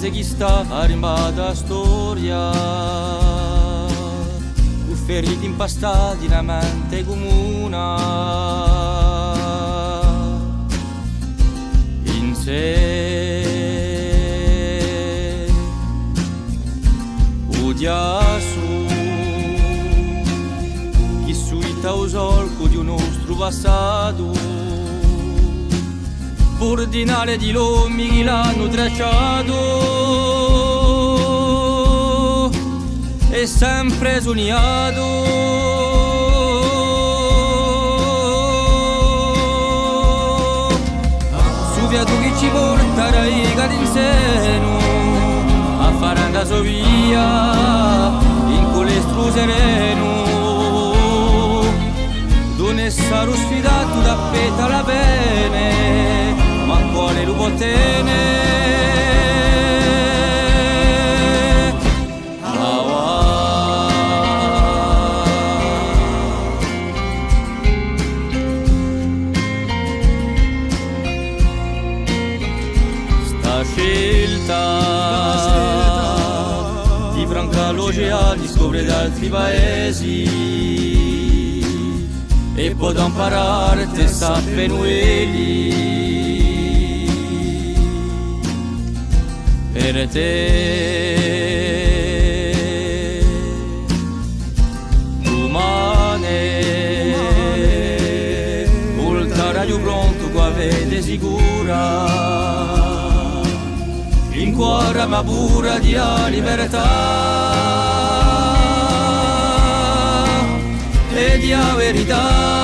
se chi sta a rimbada storia, cu feriti impastati in mente comuna, in sé odiasu chi suita o solco di un nostro passato, ordinale di lommi che l'hanno tracciato e sempre sognato. Su via tu che ci porta i cadi in seno a fare andare so via in colestro sereno, dove sarò sfidato da peta la bene, ma quale lo può tenere? Sta scelta di franca l'oceano, di scoprire altri paesi e poi da imparare te sappenueli. Per te umane voltare più pronto qua vede sicura in cuore ma pura di libertà e di verità.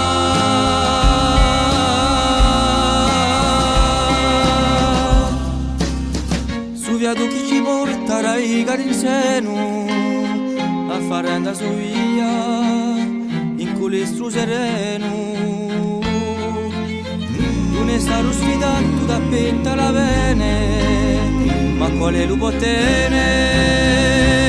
Tu chi ci porterà i cari in seno a fare andare su via in colestro sereno, non è stato sfidato da penta la bene, ma quale lo può tenere?